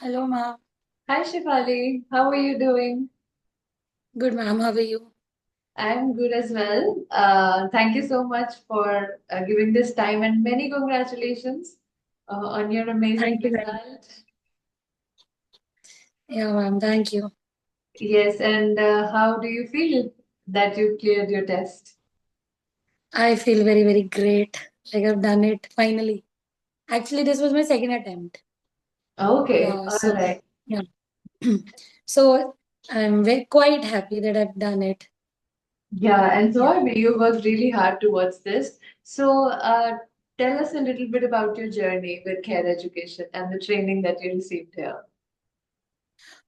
Hello, ma'am. Hi Shefali, how are you doing? Good, ma'am. How are you? I'm good as well. Thank you so much for giving this time and many congratulations on your amazing Thank you very much. result. Yeah, ma'am. Thank you. Yes, and how do you feel that you cleared your test? I feel very, very great. Like I've done it finally. Actually, this was my second attempt. Okay, Yeah, all so right. yeah. So I'm very, quite happy that I've done it. Yeah, and so Yeah. are we. You worked really hard towards this. So, tell us a little bit about your journey with Care Education and the training that you received here.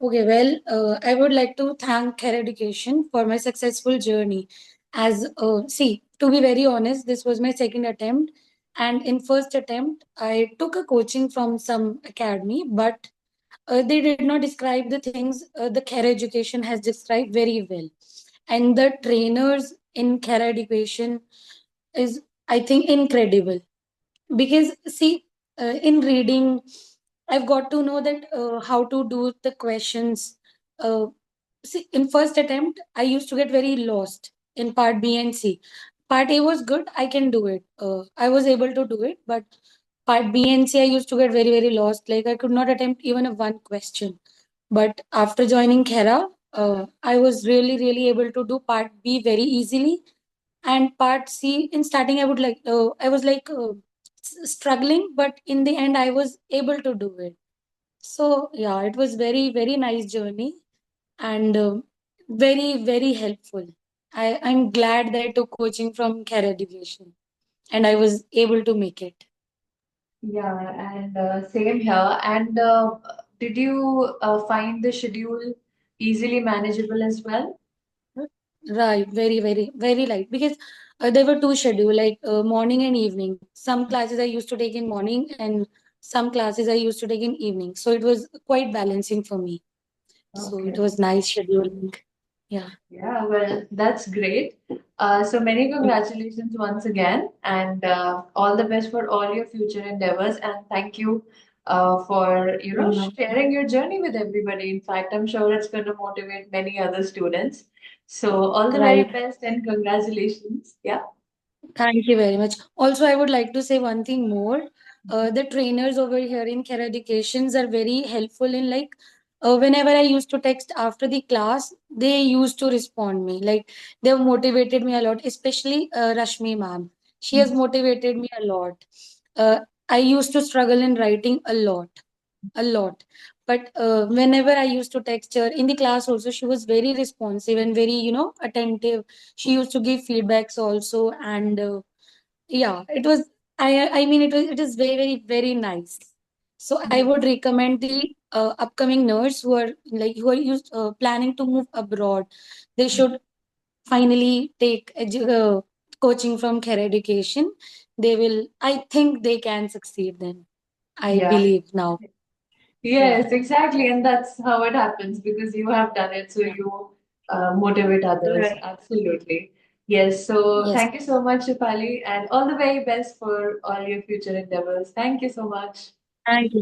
Okay, well, I would like to thank Khaira Education for my successful journey. See, to be very honest, this was my second attempt, and in first attempt, I took a coaching from some academy, but they did not describe the things the Khaira Education has described very well, and the trainers in Khaira Education is, I think, incredible because see in reading I've got to know that how to do the questions. uh, See, in first attempt I used to get very lost in part B and C. Part A was good, I can do it, I was able to do it, but part B and C I used to get very, very lost, like I could not attempt even a one question. But after joining Khera, I was really, really able to do part B very easily, and part C in starting I was like struggling, but in the end I was able to do it. So yeah, it was very, very nice journey, and very, very helpful. I'm glad that I took coaching from Career Education and I was able to make it. Yeah, and same here. And did you find the schedule easily manageable as well? Right, very, very, very light because there were two schedule, like morning and evening. Some classes I used to take in morning and some classes I used to take in evening. So it was quite balancing for me. So it Okay. was nice scheduling. Yeah. Yeah, well, that's great. So many congratulations once again, and all the best for all your future endeavors. And thank you for sharing your journey with everybody. In fact, I'm sure it's going to motivate many other students. So all the very Right. best and congratulations. Yeah. Thank you very much. Also, I would like to say one thing more. The trainers over here in Care Educations are very helpful in like whenever I used to text after the class, they used to respond me. Like they have motivated me a lot, especially Rashmi ma'am. She has motivated me a lot. Uh, I used to struggle in writing a lot. But whenever I used to text her in the class, also she was very responsive and very, attentive. She used to give feedbacks also, and yeah, it was. I mean, it is very, very, very nice. So I would recommend the upcoming nurse who are used planning to move abroad. They should finally take coaching from Care Education. They will. I think they can succeed. Then I Yeah. believe now. Yeah. Yes, exactly. And that's how it happens because you have done it, so you motivate others. Right. Absolutely. Yes. So Yes. thank you so much, Shefali, and all the very best for all your future endeavors. Thank you so much. Thank you.